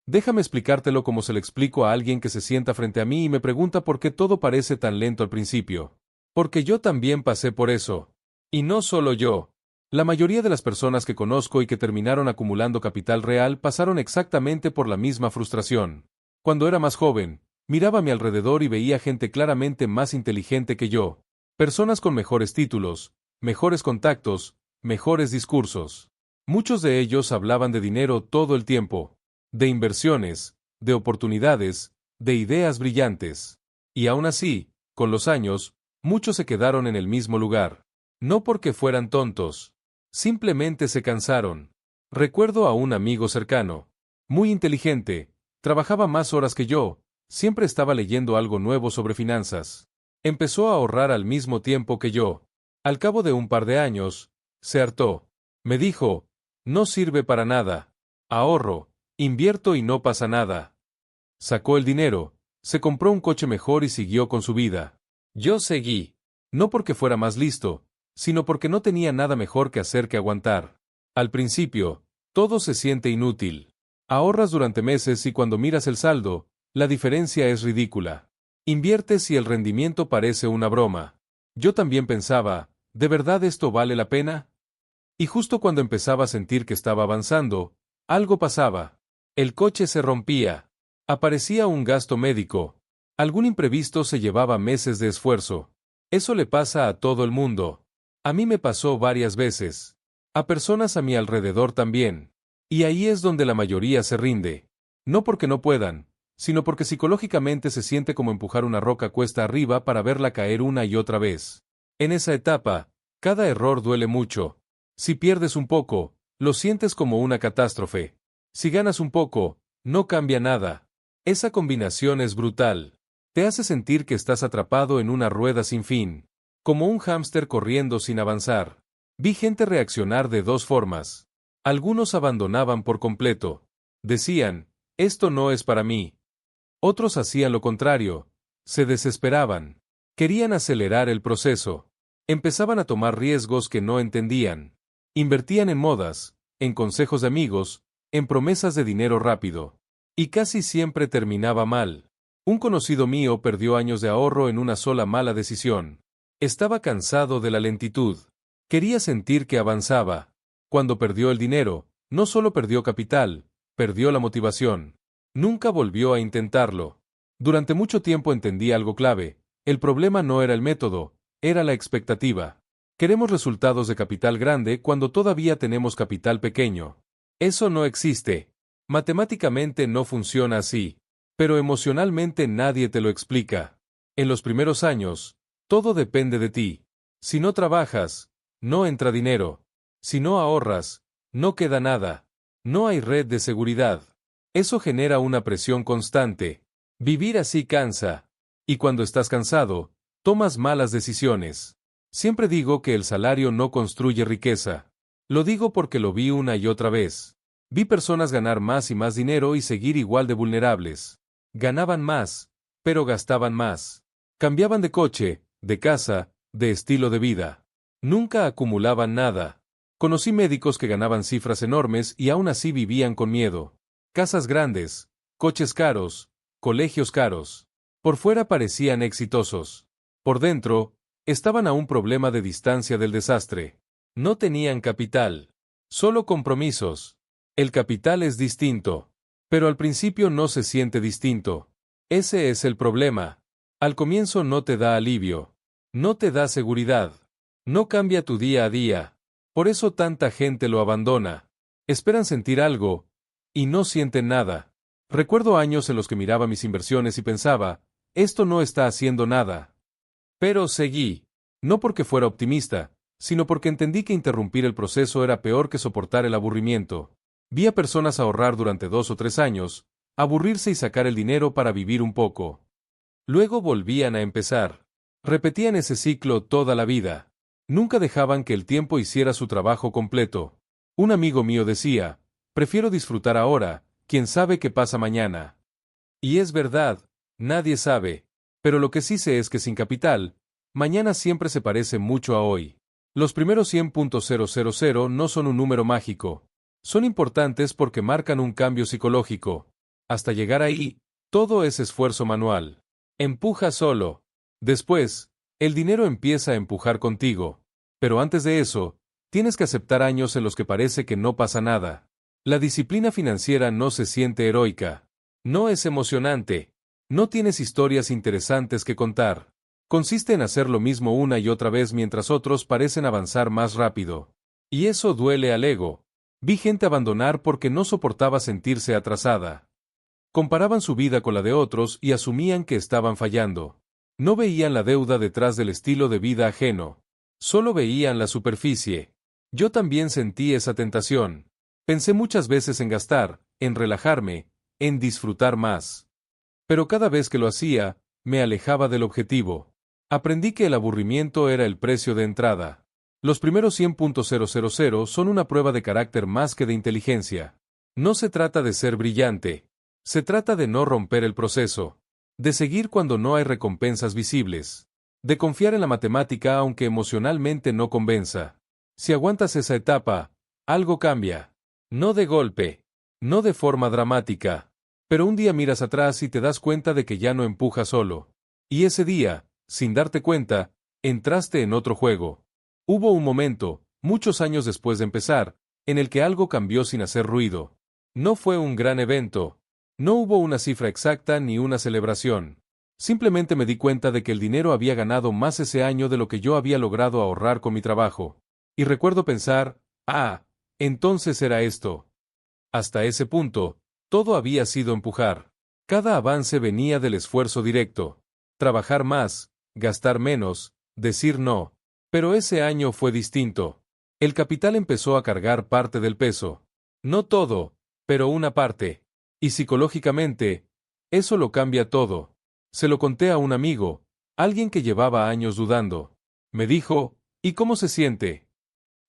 Déjame explicártelo como se lo explico a alguien que se sienta frente a mí y me pregunta por qué todo parece tan lento al principio. Porque yo también pasé por eso. Y no solo yo. La mayoría de las personas que conozco y que terminaron acumulando capital real pasaron exactamente por la misma frustración. Cuando era más joven, miraba a mi alrededor y veía gente claramente más inteligente que yo. Personas con mejores títulos, mejores contactos, mejores discursos. Muchos de ellos hablaban de dinero todo el tiempo, de inversiones, de oportunidades, de ideas brillantes. Y aún así, con los años, muchos se quedaron en el mismo lugar. No porque fueran tontos. Simplemente se cansaron. Recuerdo a un amigo cercano. Muy inteligente. Trabajaba más horas que yo. Siempre estaba leyendo algo nuevo sobre finanzas. Empezó a ahorrar al mismo tiempo que yo. Al cabo de un par de años, se hartó. Me dijo, no sirve para nada. Ahorro, invierto y no pasa nada. Sacó el dinero, se compró un coche mejor y siguió con su vida. Yo seguí. No porque fuera más listo, sino porque no tenía nada mejor que hacer que aguantar. Al principio, todo se siente inútil. Ahorras durante meses y cuando miras el saldo, la diferencia es ridícula. Inviertes y el rendimiento parece una broma. Yo también pensaba, ¿de verdad esto vale la pena? Y justo cuando empezaba a sentir que estaba avanzando, algo pasaba. El coche se rompía. Aparecía un gasto médico. Algún imprevisto se llevaba meses de esfuerzo. Eso le pasa a todo el mundo. A mí me pasó varias veces. A personas a mi alrededor también. Y ahí es donde la mayoría se rinde. No porque no puedan, sino porque psicológicamente se siente como empujar una roca cuesta arriba para verla caer una y otra vez. En esa etapa, cada error duele mucho. Si pierdes un poco, lo sientes como una catástrofe. Si ganas un poco, no cambia nada. Esa combinación es brutal. Te hace sentir que estás atrapado en una rueda sin fin, como un hámster corriendo sin avanzar. Vi gente reaccionar de dos formas. Algunos abandonaban por completo. Decían, esto no es para mí. Otros hacían lo contrario. Se desesperaban. Querían acelerar el proceso. Empezaban a tomar riesgos que no entendían. Invertían en modas, en consejos de amigos, en promesas de dinero rápido. Y casi siempre terminaba mal. Un conocido mío perdió años de ahorro en una sola mala decisión. Estaba cansado de la lentitud. Quería sentir que avanzaba. Cuando perdió el dinero, no solo perdió capital, perdió la motivación. Nunca volvió a intentarlo. Durante mucho tiempo entendí algo clave. El problema no era el método, era la expectativa. Queremos resultados de capital grande cuando todavía tenemos capital pequeño. Eso no existe. Matemáticamente no funciona así. Pero emocionalmente nadie te lo explica. En los primeros años, todo depende de ti. Si no trabajas, no entra dinero. Si no ahorras, no queda nada. No hay red de seguridad. Eso genera una presión constante. Vivir así cansa. Y cuando estás cansado, tomas malas decisiones. Siempre digo que el salario no construye riqueza. Lo digo porque lo vi una y otra vez. Vi personas ganar más y más dinero y seguir igual de vulnerables. Ganaban más, pero gastaban más. Cambiaban de coche, de casa, de estilo de vida. Nunca acumulaban nada. Conocí médicos que ganaban cifras enormes y aún así vivían con miedo. Casas grandes, coches caros, colegios caros. Por fuera parecían exitosos. Por dentro, estaban a un problema de distancia del desastre. No tenían capital. Solo compromisos. El capital es distinto. Pero al principio no se siente distinto. Ese es el problema. Al comienzo no te da alivio. No te da seguridad. No cambia tu día a día. Por eso tanta gente lo abandona. Esperan sentir algo, y no sienten nada. Recuerdo años en los que miraba mis inversiones y pensaba, esto no está haciendo nada. Pero seguí. No porque fuera optimista, sino porque entendí que interrumpir el proceso era peor que soportar el aburrimiento. Vi a personas ahorrar durante 2 o 3 años, aburrirse y sacar el dinero para vivir un poco. Luego volvían a empezar. Repetían ese ciclo toda la vida. Nunca dejaban que el tiempo hiciera su trabajo completo. Un amigo mío decía, prefiero disfrutar ahora, quién sabe qué pasa mañana. Y es verdad, nadie sabe. Pero lo que sí sé es que sin capital, mañana siempre se parece mucho a hoy. Los primeros 100.000 no son un número mágico. Son importantes porque marcan un cambio psicológico. Hasta llegar ahí, todo es esfuerzo manual. Empuja solo. Después, el dinero empieza a empujar contigo. Pero antes de eso, tienes que aceptar años en los que parece que no pasa nada. La disciplina financiera no se siente heroica. No es emocionante. No tienes historias interesantes que contar. Consiste en hacer lo mismo una y otra vez mientras otros parecen avanzar más rápido. Y eso duele al ego. Vi gente abandonar porque no soportaba sentirse atrasada. Comparaban su vida con la de otros y asumían que estaban fallando. No veían la deuda detrás del estilo de vida ajeno. Solo veían la superficie. Yo también sentí esa tentación. Pensé muchas veces en gastar, en relajarme, en disfrutar más. Pero cada vez que lo hacía, me alejaba del objetivo. Aprendí que el aburrimiento era el precio de entrada. Los primeros 100.000 son una prueba de carácter más que de inteligencia. No se trata de ser brillante. Se trata de no romper el proceso. De seguir cuando no hay recompensas visibles. De confiar en la matemática aunque emocionalmente no convenza. Si aguantas esa etapa, algo cambia. No de golpe. No de forma dramática. Pero un día miras atrás y te das cuenta de que ya no empujas solo. Y ese día, sin darte cuenta, entraste en otro juego. Hubo un momento, muchos años después de empezar, en el que algo cambió sin hacer ruido. No fue un gran evento. No hubo una cifra exacta ni una celebración. Simplemente me di cuenta de que el dinero había ganado más ese año de lo que yo había logrado ahorrar con mi trabajo. Y recuerdo pensar, entonces era esto. Hasta ese punto, todo había sido empujar. Cada avance venía del esfuerzo directo. Trabajar más, gastar menos, decir no. Pero ese año fue distinto. El capital empezó a cargar parte del peso. No todo, pero una parte. Y psicológicamente, eso lo cambia todo. Se lo conté a un amigo, alguien que llevaba años dudando. Me dijo, ¿y cómo se siente?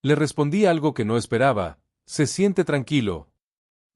Le respondí algo que no esperaba, se siente tranquilo.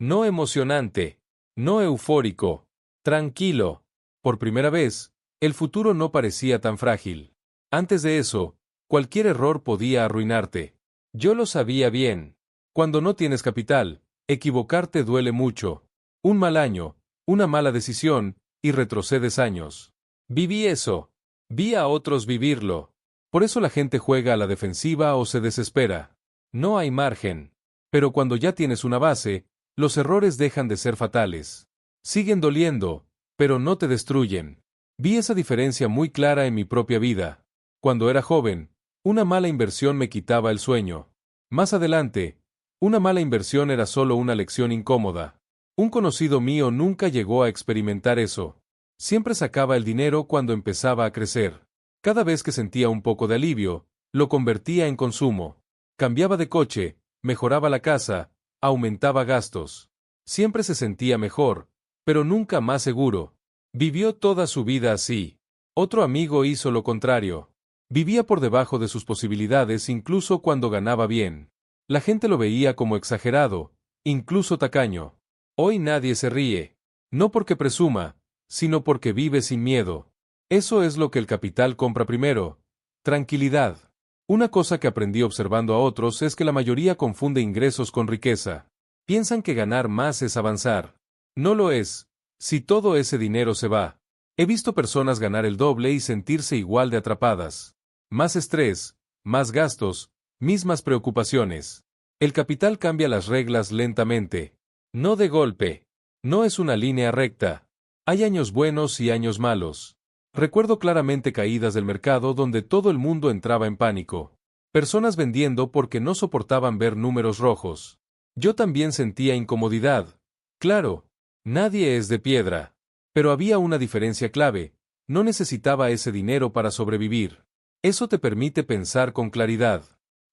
No emocionante, no eufórico, tranquilo. Por primera vez, el futuro no parecía tan frágil. Antes de eso, cualquier error podía arruinarte. Yo lo sabía bien. Cuando no tienes capital, equivocarte duele mucho. Un mal año, una mala decisión, y retrocedes años. Viví eso. Vi a otros vivirlo. Por eso la gente juega a la defensiva o se desespera. No hay margen. Pero cuando ya tienes una base, los errores dejan de ser fatales. Siguen doliendo, pero no te destruyen. Vi esa diferencia muy clara en mi propia vida. Cuando era joven, una mala inversión me quitaba el sueño. Más adelante, una mala inversión era solo una lección incómoda. Un conocido mío nunca llegó a experimentar eso. Siempre sacaba el dinero cuando empezaba a crecer. Cada vez que sentía un poco de alivio, lo convertía en consumo. Cambiaba de coche, mejoraba la casa, aumentaba gastos. Siempre se sentía mejor, pero nunca más seguro. Vivió toda su vida así. Otro amigo hizo lo contrario. Vivía por debajo de sus posibilidades incluso cuando ganaba bien. La gente lo veía como exagerado, incluso tacaño. Hoy nadie se ríe. No porque presuma, sino porque vive sin miedo. Eso es lo que el capital compra primero. Tranquilidad. Una cosa que aprendí observando a otros es que la mayoría confunde ingresos con riqueza. Piensan que ganar más es avanzar. No lo es, si todo ese dinero se va. He visto personas ganar el doble y sentirse igual de atrapadas. Más estrés, más gastos, mismas preocupaciones. El capital cambia las reglas lentamente. No de golpe. No es una línea recta. Hay años buenos y años malos. Recuerdo claramente caídas del mercado donde todo el mundo entraba en pánico. Personas vendiendo porque no soportaban ver números rojos. Yo también sentía incomodidad. Claro, nadie es de piedra. Pero había una diferencia clave. No necesitaba ese dinero para sobrevivir. Eso te permite pensar con claridad.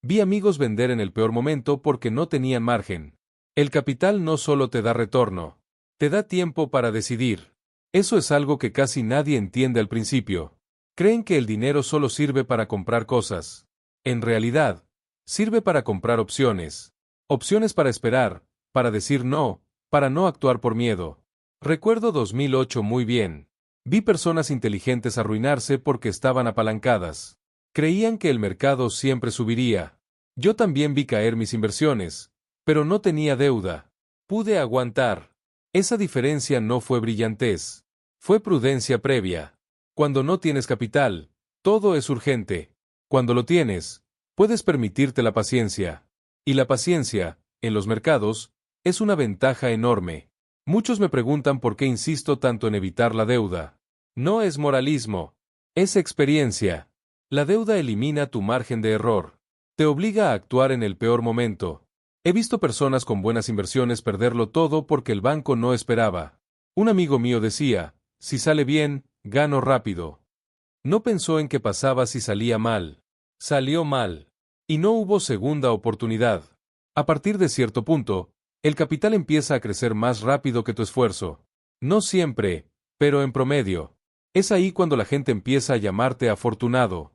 Vi amigos vender en el peor momento porque no tenían margen. El capital no solo te da retorno, te da tiempo para decidir. Eso es algo que casi nadie entiende al principio. Creen que el dinero solo sirve para comprar cosas. En realidad, sirve para comprar opciones. Opciones para esperar, para decir no, para no actuar por miedo. Recuerdo 2008 muy bien. Vi personas inteligentes arruinarse porque estaban apalancadas. Creían que el mercado siempre subiría. Yo también vi caer mis inversiones, pero no tenía deuda. Pude aguantar. Esa diferencia no fue brillantez. Fue prudencia previa. Cuando no tienes capital, todo es urgente. Cuando lo tienes, puedes permitirte la paciencia. Y la paciencia, en los mercados, es una ventaja enorme. Muchos me preguntan por qué insisto tanto en evitar la deuda. No es moralismo. Es experiencia. La deuda elimina tu margen de error. Te obliga a actuar en el peor momento. He visto personas con buenas inversiones perderlo todo porque el banco no esperaba. Un amigo mío decía, si sale bien, gano rápido. No pensó en qué pasaba si salía mal. Salió mal. Y no hubo segunda oportunidad. A partir de cierto punto, el capital empieza a crecer más rápido que tu esfuerzo. No siempre, pero en promedio. Es ahí cuando la gente empieza a llamarte afortunado.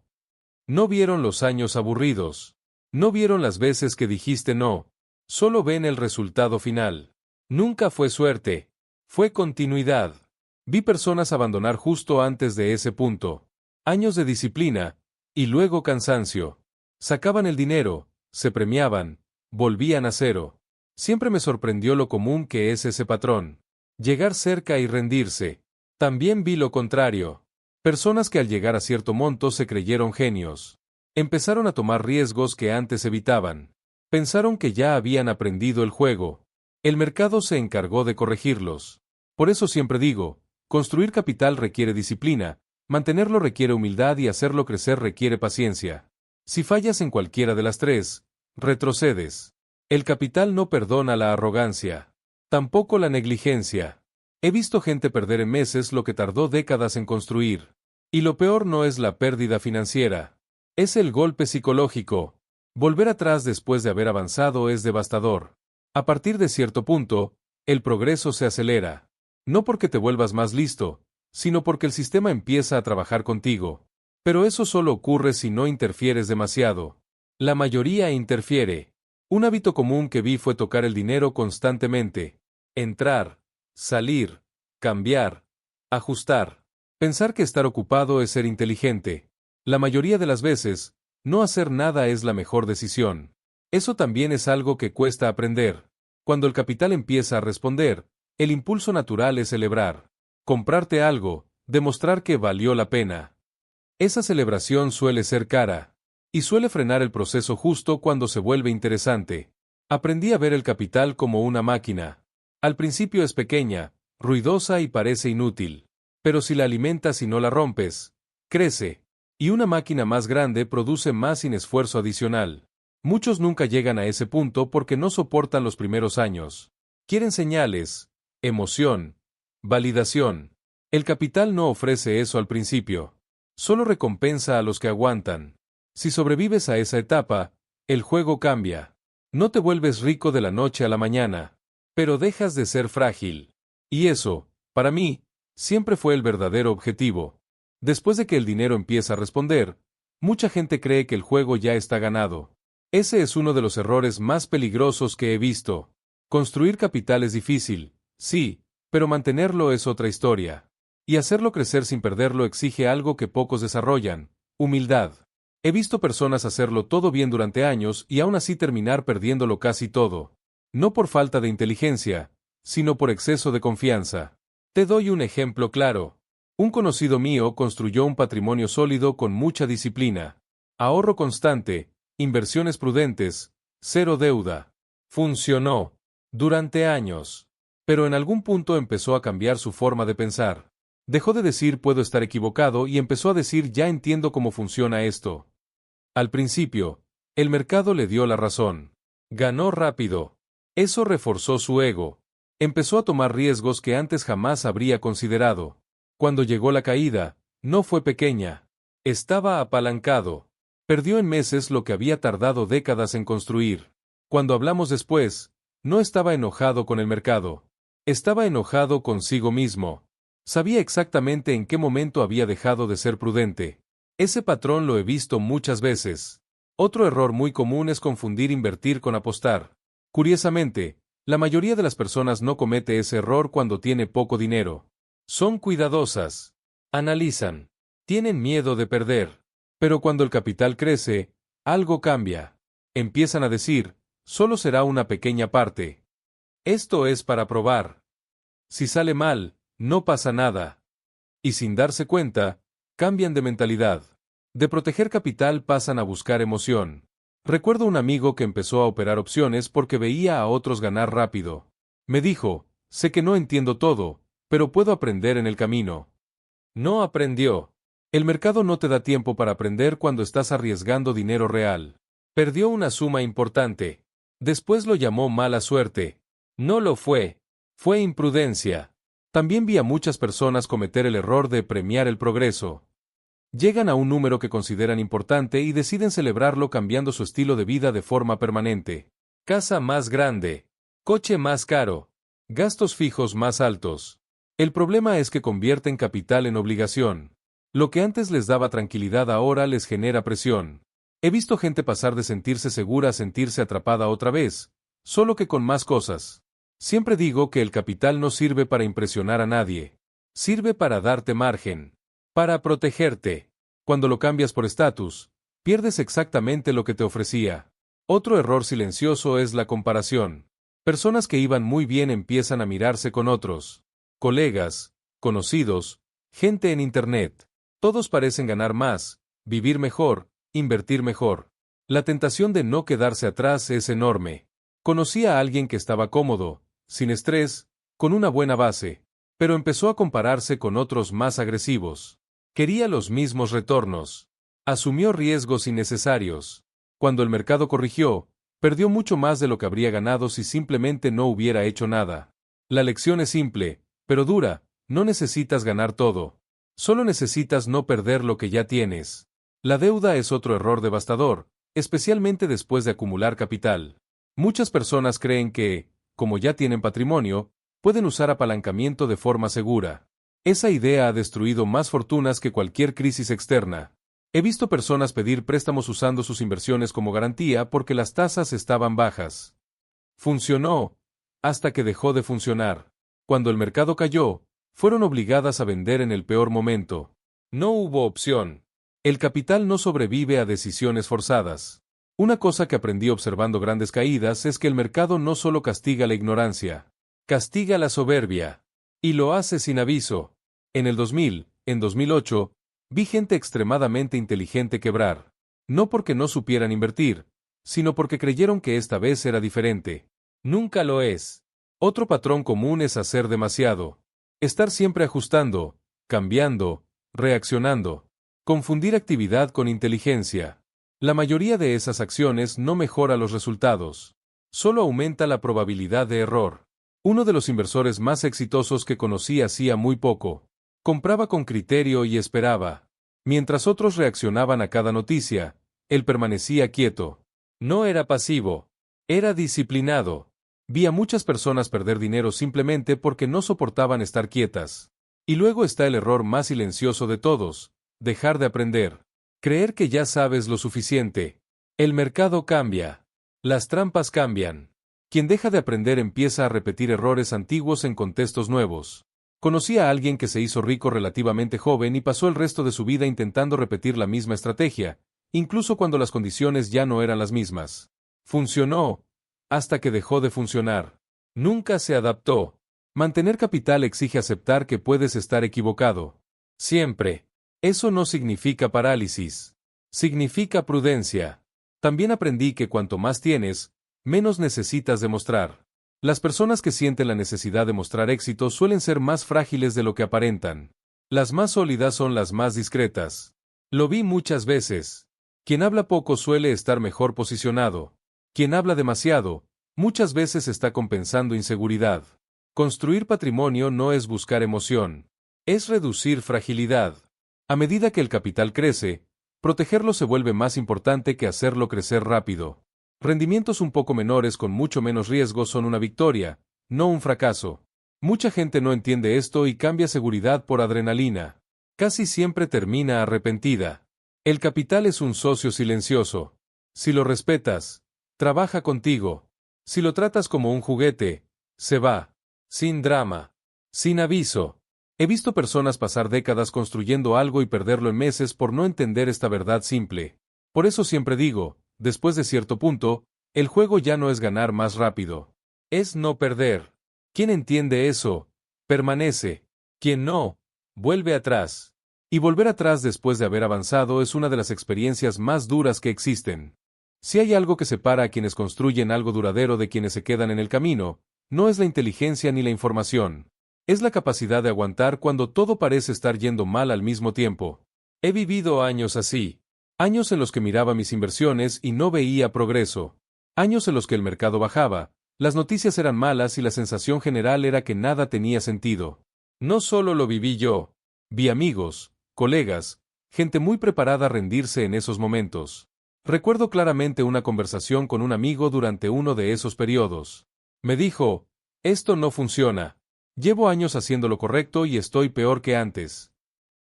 No vieron los años aburridos. No vieron las veces que dijiste no. Solo ven el resultado final. Nunca fue suerte. Fue continuidad. Vi personas abandonar justo antes de ese punto. Años de disciplina, y luego cansancio. Sacaban el dinero, se premiaban, volvían a cero. Siempre me sorprendió lo común que es ese patrón. Llegar cerca y rendirse. También vi lo contrario. Personas que al llegar a cierto monto se creyeron genios. Empezaron a tomar riesgos que antes evitaban. Pensaron que ya habían aprendido el juego. El mercado se encargó de corregirlos. Por eso siempre digo, construir capital requiere disciplina, mantenerlo requiere humildad y hacerlo crecer requiere paciencia. Si fallas en cualquiera de las tres, retrocedes. El capital no perdona la arrogancia. Tampoco la negligencia. He visto gente perder en meses lo que tardó décadas en construir. Y lo peor no es la pérdida financiera. Es el golpe psicológico. Volver atrás después de haber avanzado es devastador. A partir de cierto punto, el progreso se acelera. No porque te vuelvas más listo, sino porque el sistema empieza a trabajar contigo. Pero eso solo ocurre si no interfieres demasiado. La mayoría interfiere. Un hábito común que vi fue tocar el dinero constantemente. Entrar, salir, cambiar, ajustar. Pensar que estar ocupado es ser inteligente. La mayoría de las veces, no hacer nada es la mejor decisión. Eso también es algo que cuesta aprender. Cuando el capital empieza a responder, el impulso natural es celebrar. Comprarte algo, demostrar que valió la pena. Esa celebración suele ser cara. Y suele frenar el proceso justo cuando se vuelve interesante. Aprendí a ver el capital como una máquina. Al principio es pequeña, ruidosa y parece inútil. Pero si la alimentas y no la rompes, crece. Y una máquina más grande produce más sin esfuerzo adicional. Muchos nunca llegan a ese punto porque no soportan los primeros años. Quieren señales, emoción, validación. El capital no ofrece eso al principio. Solo recompensa a los que aguantan. Si sobrevives a esa etapa, el juego cambia. No te vuelves rico de la noche a la mañana, pero dejas de ser frágil. Y eso, para mí, siempre fue el verdadero objetivo. Después de que el dinero empieza a responder, mucha gente cree que el juego ya está ganado. Ese es uno de los errores más peligrosos que he visto. Construir capital es difícil, sí, pero mantenerlo es otra historia. Y hacerlo crecer sin perderlo exige algo que pocos desarrollan: humildad. He visto personas hacerlo todo bien durante años y aún así terminar perdiéndolo casi todo. No por falta de inteligencia, sino por exceso de confianza. Te doy un ejemplo claro. Un conocido mío construyó un patrimonio sólido con mucha disciplina. Ahorro constante, inversiones prudentes, cero deuda. Funcionó. Durante años. Pero en algún punto empezó a cambiar su forma de pensar. Dejó de decir puedo estar equivocado y empezó a decir ya entiendo cómo funciona esto. Al principio, el mercado le dio la razón. Ganó rápido. Eso reforzó su ego. Empezó a tomar riesgos que antes jamás habría considerado. Cuando llegó la caída, no fue pequeña. Estaba apalancado. Perdió en meses lo que había tardado décadas en construir. Cuando hablamos después, no estaba enojado con el mercado. Estaba enojado consigo mismo. Sabía exactamente en qué momento había dejado de ser prudente. Ese patrón lo he visto muchas veces. Otro error muy común es confundir invertir con apostar. Curiosamente, la mayoría de las personas no comete ese error cuando tiene poco dinero. Son cuidadosas. Analizan. Tienen miedo de perder. Pero cuando el capital crece, algo cambia. Empiezan a decir, solo será una pequeña parte. Esto es para probar. Si sale mal, no pasa nada. Y sin darse cuenta, cambian de mentalidad. De proteger capital pasan a buscar emoción. Recuerdo un amigo que empezó a operar opciones porque veía a otros ganar rápido. Me dijo, sé que no entiendo todo, pero puedo aprender en el camino. No aprendió. El mercado no te da tiempo para aprender cuando estás arriesgando dinero real. Perdió una suma importante. Después lo llamó mala suerte. No lo fue. Fue imprudencia. También vi a muchas personas cometer el error de premiar el progreso. Llegan a un número que consideran importante y deciden celebrarlo cambiando su estilo de vida de forma permanente. Casa más grande. Coche más caro. Gastos fijos más altos. El problema es que convierten capital en obligación. Lo que antes les daba tranquilidad ahora les genera presión. He visto gente pasar de sentirse segura a sentirse atrapada otra vez, solo que con más cosas. Siempre digo que el capital no sirve para impresionar a nadie. Sirve para darte margen. Para protegerte. Cuando lo cambias por estatus, pierdes exactamente lo que te ofrecía. Otro error silencioso es la comparación. Personas que iban muy bien empiezan a mirarse con otros. Colegas, conocidos, gente en Internet. Todos parecen ganar más, vivir mejor, invertir mejor. La tentación de no quedarse atrás es enorme. Conocí a alguien que estaba cómodo, sin estrés, con una buena base, pero empezó a compararse con otros más agresivos. Quería los mismos retornos. Asumió riesgos innecesarios. Cuando el mercado corrigió, perdió mucho más de lo que habría ganado si simplemente no hubiera hecho nada. La lección es simple, pero dura. No necesitas ganar todo. Solo necesitas no perder lo que ya tienes. La deuda es otro error devastador, especialmente después de acumular capital. Muchas personas creen que, como ya tienen patrimonio, pueden usar apalancamiento de forma segura. Esa idea ha destruido más fortunas que cualquier crisis externa. He visto personas pedir préstamos usando sus inversiones como garantía porque las tasas estaban bajas. Funcionó, hasta que dejó de funcionar. Cuando el mercado cayó, fueron obligadas a vender en el peor momento. No hubo opción. El capital no sobrevive a decisiones forzadas. Una cosa que aprendí observando grandes caídas es que el mercado no solo castiga la ignorancia, castiga la soberbia. Y lo hace sin aviso. En el 2000, en 2008, vi gente extremadamente inteligente quebrar. No porque no supieran invertir, sino porque creyeron que esta vez era diferente. Nunca lo es. Otro patrón común es hacer demasiado. Estar siempre ajustando, cambiando, reaccionando. Confundir actividad con inteligencia. La mayoría de esas acciones no mejora los resultados. Solo aumenta la probabilidad de error. Uno de los inversores más exitosos que conocí hacía muy poco. Compraba con criterio y esperaba. Mientras otros reaccionaban a cada noticia, él permanecía quieto. No era pasivo. Era disciplinado. Vi a muchas personas perder dinero simplemente porque no soportaban estar quietas. Y luego está el error más silencioso de todos: dejar de aprender. Creer que ya sabes lo suficiente. El mercado cambia. Las trampas cambian. Quien deja de aprender empieza a repetir errores antiguos en contextos nuevos. Conocí a alguien que se hizo rico relativamente joven y pasó el resto de su vida intentando repetir la misma estrategia, incluso cuando las condiciones ya no eran las mismas. Funcionó, hasta que dejó de funcionar. Nunca se adaptó. Mantener capital exige aceptar que puedes estar equivocado. Siempre. Eso no significa parálisis. Significa prudencia. También aprendí que cuanto más tienes, menos necesitas demostrar. Las personas que sienten la necesidad de mostrar éxito suelen ser más frágiles de lo que aparentan. Las más sólidas son las más discretas. Lo vi muchas veces. Quien habla poco suele estar mejor posicionado. Quien habla demasiado, muchas veces está compensando inseguridad. Construir patrimonio no es buscar emoción. Es reducir fragilidad. A medida que el capital crece, protegerlo se vuelve más importante que hacerlo crecer rápido. Rendimientos un poco menores con mucho menos riesgo son una victoria, no un fracaso. Mucha gente no entiende esto y cambia seguridad por adrenalina. Casi siempre termina arrepentida. El capital es un socio silencioso. Si lo respetas, trabaja contigo. Si lo tratas como un juguete, se va. Sin drama. Sin aviso. He visto personas pasar décadas construyendo algo y perderlo en meses por no entender esta verdad simple. Por eso siempre digo, después de cierto punto, el juego ya no es ganar más rápido. Es no perder. ¿Quién entiende eso? permanece. Quien no, vuelve atrás. Y volver atrás después de haber avanzado es una de las experiencias más duras que existen. Si hay algo que separa a quienes construyen algo duradero de quienes se quedan en el camino, no es la inteligencia ni la información. Es la capacidad de aguantar cuando todo parece estar yendo mal al mismo tiempo. He vivido años así. Años en los que miraba mis inversiones y no veía progreso. Años en los que el mercado bajaba, las noticias eran malas y la sensación general era que nada tenía sentido. No solo lo viví yo. Vi amigos, colegas, gente muy preparada a rendirse en esos momentos. Recuerdo claramente una conversación con un amigo durante uno de esos periodos. Me dijo, esto no funciona. Llevo años haciendo lo correcto y estoy peor que antes.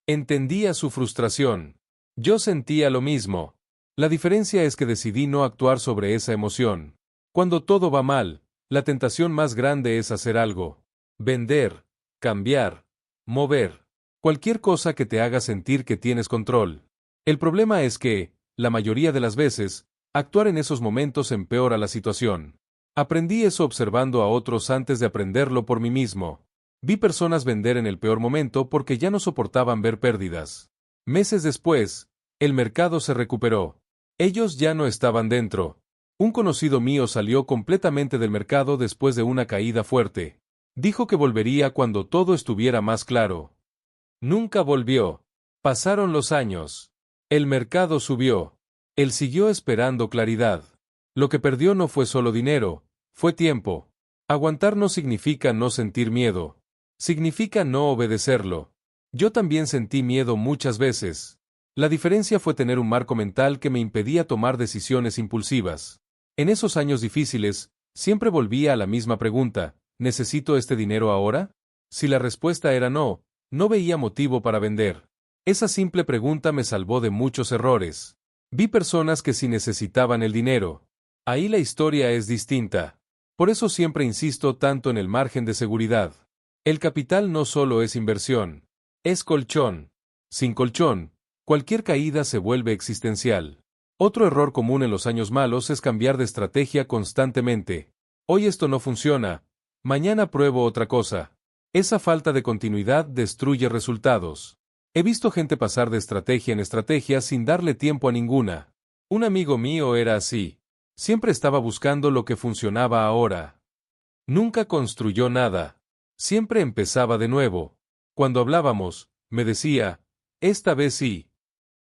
Entendía su frustración. Yo sentía lo mismo. La diferencia es que decidí no actuar sobre esa emoción. Cuando todo va mal, la tentación más grande es hacer algo. Vender, cambiar, mover. Cualquier cosa que te haga sentir que tienes control. El problema es que, la mayoría de las veces, actuar en esos momentos empeora la situación. Aprendí eso observando a otros antes de aprenderlo por mí mismo. Vi personas vender en el peor momento porque ya no soportaban ver pérdidas. Meses después, el mercado se recuperó. Ellos ya no estaban dentro. Un conocido mío salió completamente del mercado después de una caída fuerte. Dijo que volvería cuando todo estuviera más claro. Nunca volvió. Pasaron los años. El mercado subió. Él siguió esperando claridad. Lo que perdió no fue solo dinero, fue tiempo. Aguantar no significa no sentir miedo. Significa no obedecerlo. Yo también sentí miedo muchas veces. La diferencia fue tener un marco mental que me impedía tomar decisiones impulsivas. En esos años difíciles, siempre volvía a la misma pregunta, ¿necesito este dinero ahora? Si la respuesta era no, no veía motivo para vender. Esa simple pregunta me salvó de muchos errores. Vi personas que sí necesitaban el dinero. Ahí la historia es distinta. Por eso siempre insisto tanto en el margen de seguridad. El capital no solo es inversión, es colchón. Sin colchón, cualquier caída se vuelve existencial. Otro error común en los años malos es cambiar de estrategia constantemente. Hoy esto no funciona, mañana pruebo otra cosa. Esa falta de continuidad destruye resultados. He visto gente pasar de estrategia en estrategia sin darle tiempo a ninguna. Un amigo mío era así. Siempre estaba buscando lo que funcionaba ahora. Nunca construyó nada. Siempre empezaba de nuevo. Cuando hablábamos, me decía, esta vez sí.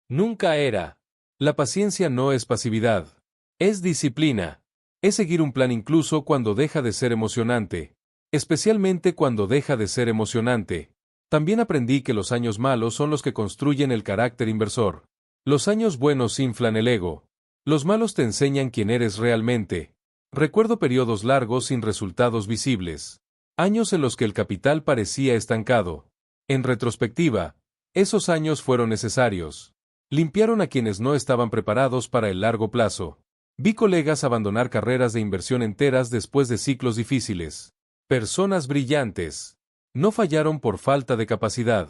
Nunca era. La paciencia no es pasividad. Es disciplina. Es seguir un plan incluso cuando deja de ser emocionante. Especialmente cuando deja de ser emocionante. También aprendí que los años malos son los que construyen el carácter inversor. Los años buenos inflan el ego. Los malos te enseñan quién eres realmente. Recuerdo periodos largos sin resultados visibles. Años en los que el capital parecía estancado. En retrospectiva, esos años fueron necesarios. Limpiaron a quienes no estaban preparados para el largo plazo. Vi colegas abandonar carreras de inversión enteras después de ciclos difíciles. Personas brillantes. No fallaron por falta de capacidad.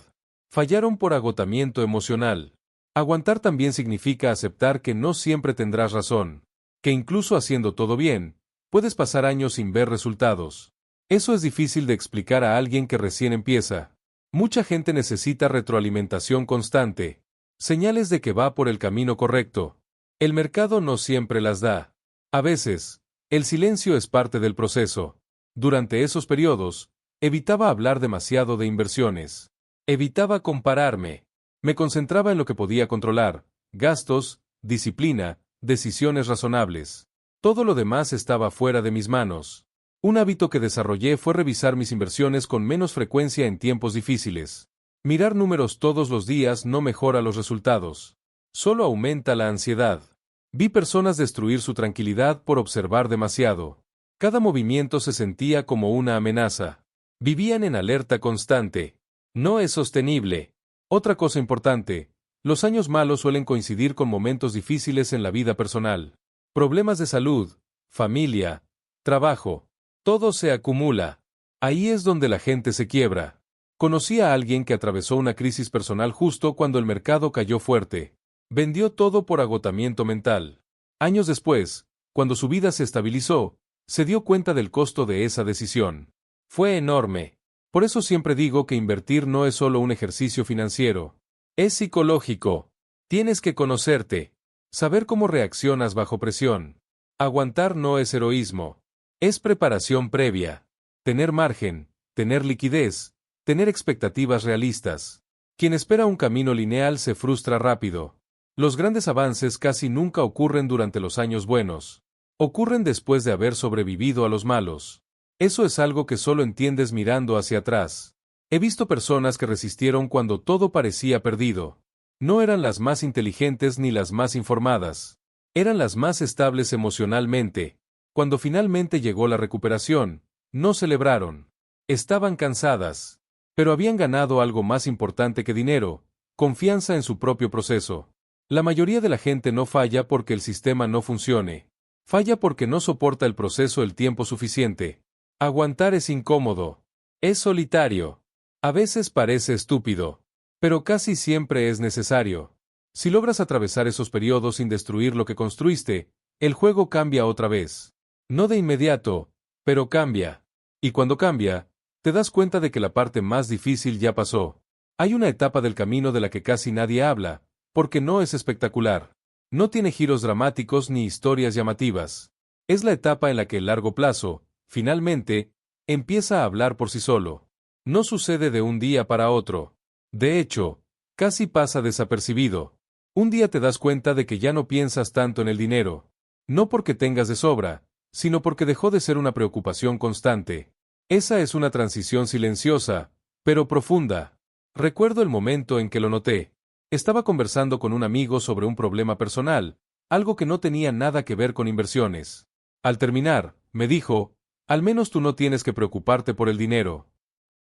Fallaron por agotamiento emocional. Aguantar también significa aceptar que no siempre tendrás razón. Que incluso haciendo todo bien, puedes pasar años sin ver resultados. Eso es difícil de explicar a alguien que recién empieza. Mucha gente necesita retroalimentación constante. Señales de que va por el camino correcto. El mercado no siempre las da. A veces, el silencio es parte del proceso. Durante esos periodos, evitaba hablar demasiado de inversiones. Evitaba compararme. Me concentraba en lo que podía controlar: gastos, disciplina, decisiones razonables. Todo lo demás estaba fuera de mis manos. Un hábito que desarrollé fue revisar mis inversiones con menos frecuencia en tiempos difíciles. Mirar números todos los días no mejora los resultados. Solo aumenta la ansiedad. Vi personas destruir su tranquilidad por observar demasiado. Cada movimiento se sentía como una amenaza. Vivían en alerta constante. No es sostenible. Otra cosa importante, los años malos suelen coincidir con momentos difíciles en la vida personal. Problemas de salud, familia, trabajo. Todo se acumula. Ahí es donde la gente se quiebra. Conocí a alguien que atravesó una crisis personal justo cuando el mercado cayó fuerte. Vendió todo por agotamiento mental. Años después, cuando su vida se estabilizó, se dio cuenta del costo de esa decisión. Fue enorme. Por eso siempre digo que invertir no es solo un ejercicio financiero. Es psicológico. Tienes que conocerte. Saber cómo reaccionas bajo presión. Aguantar no es heroísmo. Es preparación previa. Tener margen, tener liquidez, tener expectativas realistas. Quien espera un camino lineal se frustra rápido. Los grandes avances casi nunca ocurren durante los años buenos. Ocurren después de haber sobrevivido a los malos. Eso es algo que solo entiendes mirando hacia atrás. He visto personas que resistieron cuando todo parecía perdido. No eran las más inteligentes ni las más informadas. Eran las más estables emocionalmente. Cuando finalmente llegó la recuperación, no celebraron. Estaban cansadas. Pero habían ganado algo más importante que dinero: confianza en su propio proceso. La mayoría de la gente no falla porque el sistema no funcione. Falla porque no soporta el proceso el tiempo suficiente. Aguantar es incómodo. Es solitario. A veces parece estúpido. Pero casi siempre es necesario. Si logras atravesar esos periodos sin destruir lo que construiste, el juego cambia otra vez. No de inmediato, pero cambia. Y cuando cambia, te das cuenta de que la parte más difícil ya pasó. Hay una etapa del camino de la que casi nadie habla, porque no es espectacular. No tiene giros dramáticos ni historias llamativas. Es la etapa en la que el largo plazo, finalmente, empieza a hablar por sí solo. No sucede de un día para otro. De hecho, casi pasa desapercibido. Un día te das cuenta de que ya no piensas tanto en el dinero. No porque tengas de sobra, sino porque dejó de ser una preocupación constante. Esa es una transición silenciosa, pero profunda. Recuerdo el momento en que lo noté. Estaba conversando con un amigo sobre un problema personal, algo que no tenía nada que ver con inversiones. Al terminar, me dijo: al menos tú no tienes que preocuparte por el dinero.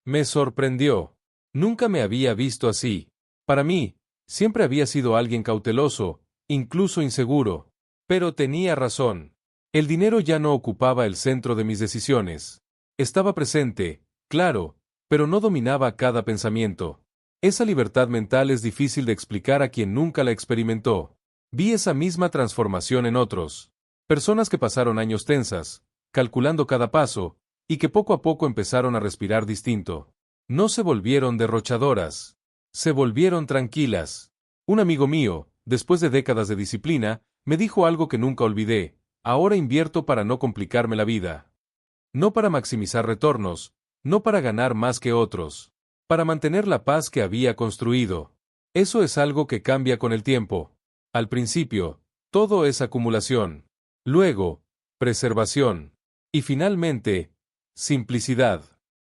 Me sorprendió. Nunca me había visto así. Para mí, siempre había sido alguien cauteloso, incluso inseguro. Pero tenía razón. El dinero ya no ocupaba el centro de mis decisiones. Estaba presente, claro, pero no dominaba cada pensamiento. Esa libertad mental es difícil de explicar a quien nunca la experimentó. Vi esa misma transformación en otros. Personas que pasaron años tensas, calculando cada paso, y que poco a poco empezaron a respirar distinto. No se volvieron derrochadoras. Se volvieron tranquilas. Un amigo mío, después de décadas de disciplina, me dijo algo que nunca olvidé: ahora invierto para no complicarme la vida. No para maximizar retornos, no para ganar más que otros, para mantener la paz que había construido. Eso es algo que cambia con el tiempo. Al principio, todo es acumulación. Luego, preservación. Y finalmente, simplicidad.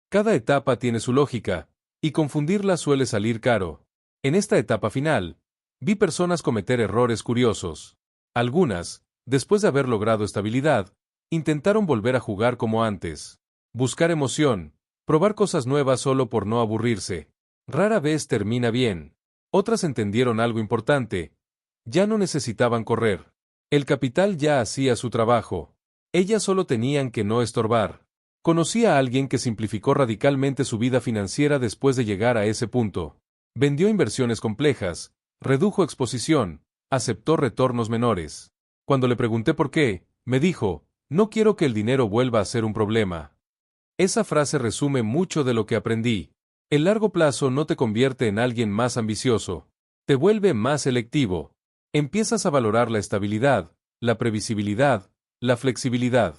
Cada etapa tiene su lógica, y confundirla suele salir caro. En esta etapa final, vi personas cometer errores curiosos. Algunas, después de haber logrado estabilidad, intentaron volver a jugar como antes. Buscar emoción, probar cosas nuevas solo por no aburrirse. Rara vez termina bien. Otras entendieron algo importante. Ya no necesitaban correr. El capital ya hacía su trabajo. Ellas solo tenían que no estorbar. Conocí a alguien que simplificó radicalmente su vida financiera después de llegar a ese punto. Vendió inversiones complejas, redujo exposición, aceptó retornos menores. Cuando le pregunté por qué, me dijo: no quiero que el dinero vuelva a ser un problema. Esa frase resume mucho de lo que aprendí. El largo plazo no te convierte en alguien más ambicioso. Te vuelve más selectivo. Empiezas a valorar la estabilidad, la previsibilidad, la flexibilidad.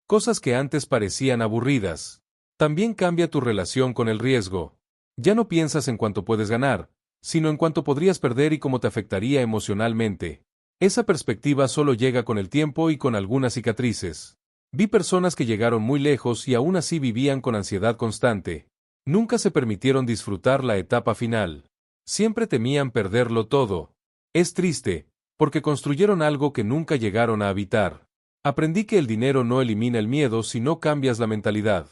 Cosas que antes parecían aburridas. También cambia tu relación con el riesgo. Ya no piensas en cuánto puedes ganar, sino en cuánto podrías perder y cómo te afectaría emocionalmente. Esa perspectiva solo llega con el tiempo y con algunas cicatrices. Vi personas que llegaron muy lejos y aún así vivían con ansiedad constante. Nunca se permitieron disfrutar la etapa final. Siempre temían perderlo todo. Es triste, porque construyeron algo que nunca llegaron a habitar. Aprendí que el dinero no elimina el miedo si no cambias la mentalidad.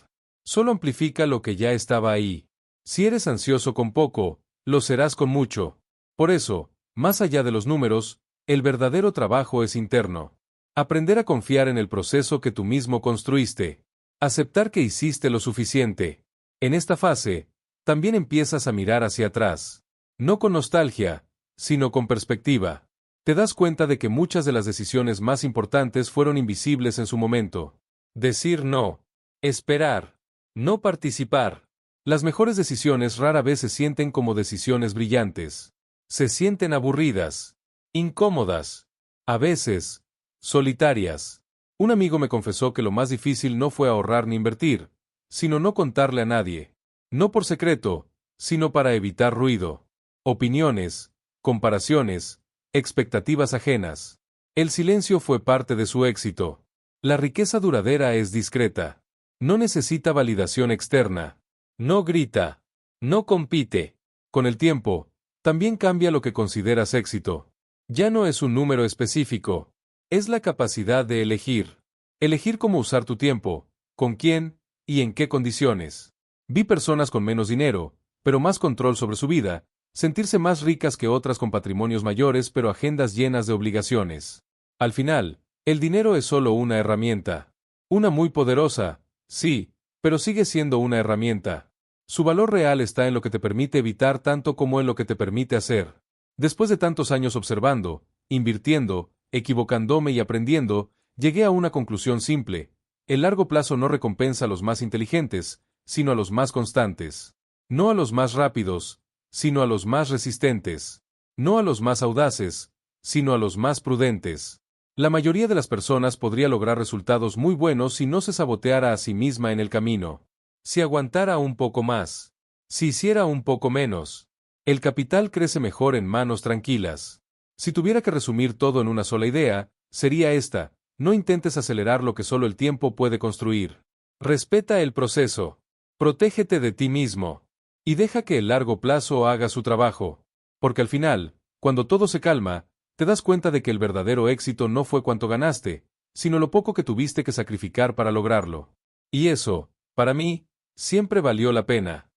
Solo amplifica lo que ya estaba ahí. Si eres ansioso con poco, lo serás con mucho. Por eso, más allá de los números, el verdadero trabajo es interno. Aprender a confiar en el proceso que tú mismo construiste. Aceptar que hiciste lo suficiente. En esta fase, también empiezas a mirar hacia atrás. No con nostalgia, sino con perspectiva. Te das cuenta de que muchas de las decisiones más importantes fueron invisibles en su momento. Decir no. Esperar. No participar. Las mejores decisiones rara vez se sienten como decisiones brillantes. Se sienten aburridas, incómodas, a veces, solitarias. Un amigo me confesó que lo más difícil no fue ahorrar ni invertir, sino no contarle a nadie. No por secreto, sino para evitar ruido, opiniones, comparaciones, expectativas ajenas. El silencio fue parte de su éxito. La riqueza duradera es discreta. No necesita validación externa. No grita. No compite. Con el tiempo, también cambia lo que consideras éxito. Ya no es un número específico. Es la capacidad de elegir. Elegir cómo usar tu tiempo, con quién y en qué condiciones. Vi personas con menos dinero, pero más control sobre su vida, sentirse más ricas que otras con patrimonios mayores pero agendas llenas de obligaciones. Al final, el dinero es solo una herramienta. Una muy poderosa, sí, pero sigue siendo una herramienta. Su valor real está en lo que te permite evitar tanto como en lo que te permite hacer. Después de tantos años observando, invirtiendo, equivocándome y aprendiendo, llegué a una conclusión simple. El largo plazo no recompensa a los más inteligentes, sino a los más constantes. No a los más rápidos, sino a los más resistentes. No a los más audaces, sino a los más prudentes. La mayoría de las personas podría lograr resultados muy buenos si no se saboteara a sí misma en el camino. Si aguantara un poco más. Si hiciera un poco menos. El capital crece mejor en manos tranquilas. Si tuviera que resumir todo en una sola idea, sería esta: no intentes acelerar lo que solo el tiempo puede construir. Respeta el proceso. Protégete de ti mismo. Y deja que el largo plazo haga su trabajo. Porque al final, cuando todo se calma, te das cuenta de que el verdadero éxito no fue cuánto ganaste, sino lo poco que tuviste que sacrificar para lograrlo. Y eso, para mí, siempre valió la pena.